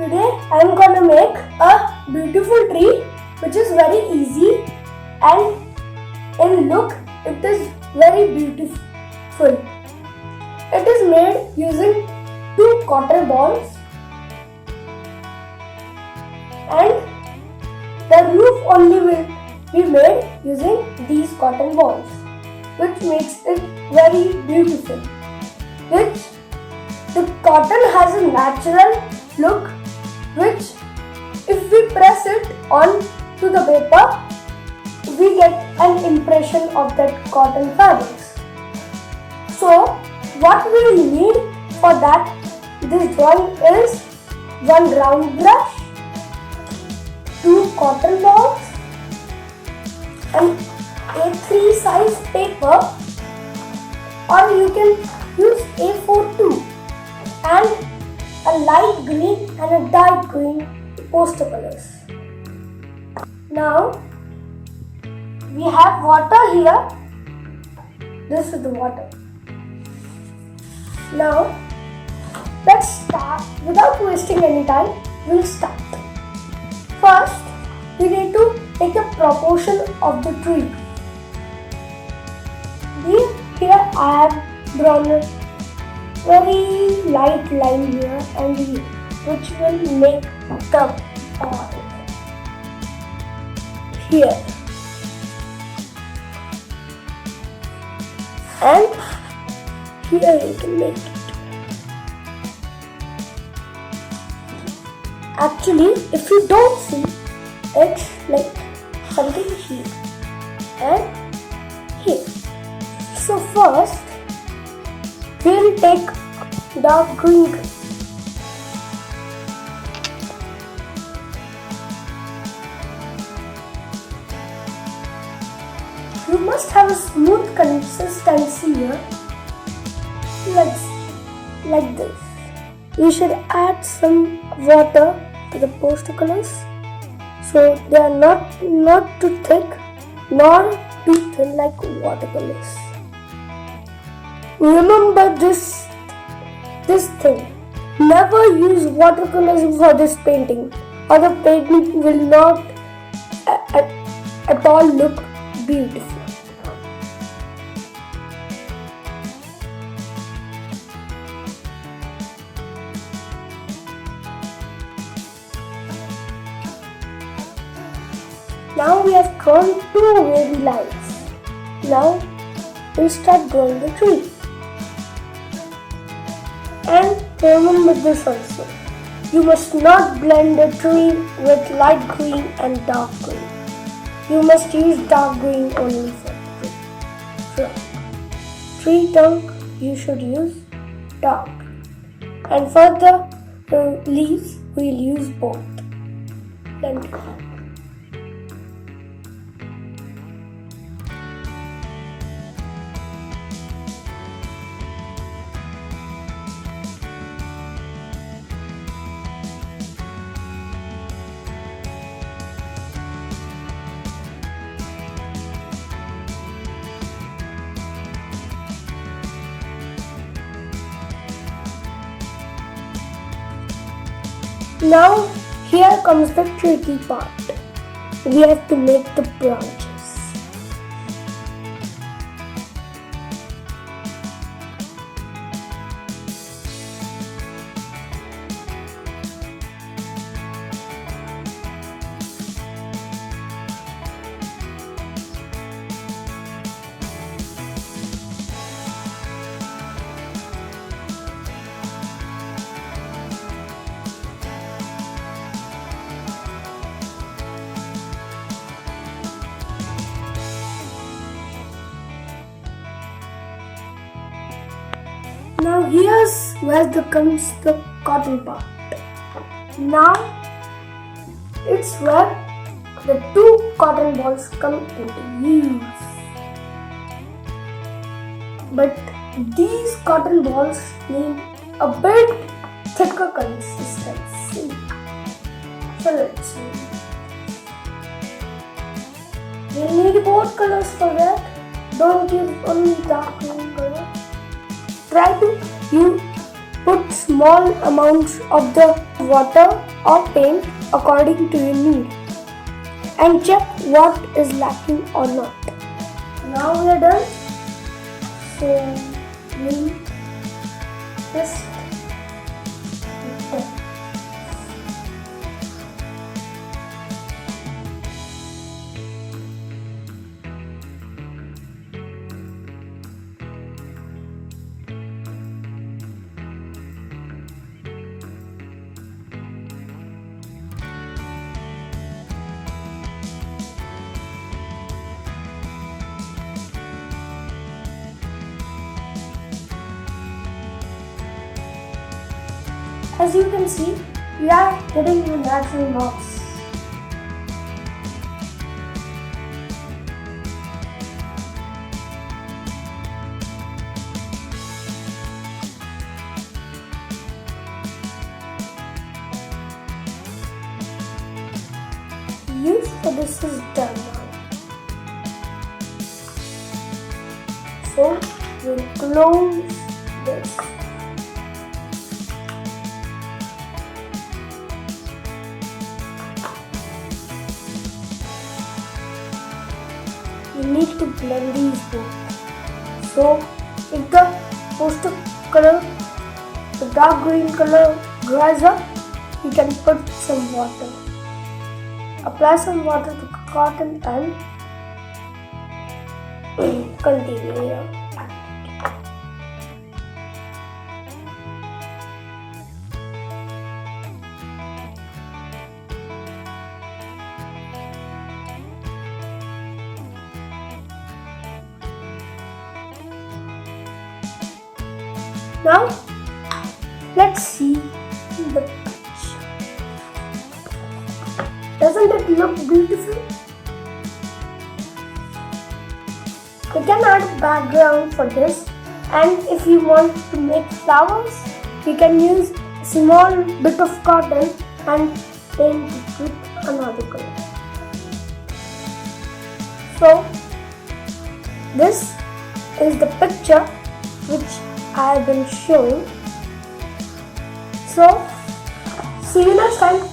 Today I am gonna make a beautiful tree which is very easy and in look it is very beautiful. It is made using 2 cotton balls and the roof only will be made using these cotton balls, which makes it very beautiful. Which the cotton has a natural look, which if we press it on to the paper, we get an impression of that cotton fabrics. So what we will need for that this drawing is 1 round brush, 2 cotton balls, and A3 size paper, or you can use A4 too, and a light green and a dark green poster colors. Now we have water here. This is the water. Now let's start. Without wasting any time, we'll start. First, we need to take a proportion of the tree. Here I have drawn a very light line here and here, which will make the part here. And here you can make it. Actually, if you don't see, it's like something here and here. So first, we'll take dark green. You must have a smooth consistency here. Like this. We should add some water to the poster colors, so they are not too thick nor too thin like watercolors. Remember this thing. Never use watercolors for this painting, or the painting will not at all look beautiful. Now we have drawn 2 wavy lines. Now we'll start drawing the tree. And remember this also. You must not blend the tree with light green and dark green. You must use dark green only for the tree trunk. You should use dark. And for the leaves, we'll use both. Now here comes the tricky part. We have to make the branches. Now here's where comes the cotton part. Now it's where the 2 cotton balls come into use. But these cotton balls need a bit thicker consistency. So let's see. We need both colors for that. Don't use only dark green color. Try to put small amounts of the water or paint according to your need and check what is lacking or not. Now we are done. So we just as you can see, we are getting the natural marks. Use for this is done now. So we'll close this. You need to blend these both. So if the poster color, the dark green color dries up, you can put some water. Apply some water to cotton and continue here. Now, let's see the picture. Doesn't it look beautiful? You can add a background for this, and if you want to make flowers, you can use a small bit of cotton and paint it with another color. So, this is the picture which I have been showing. So, see you next time.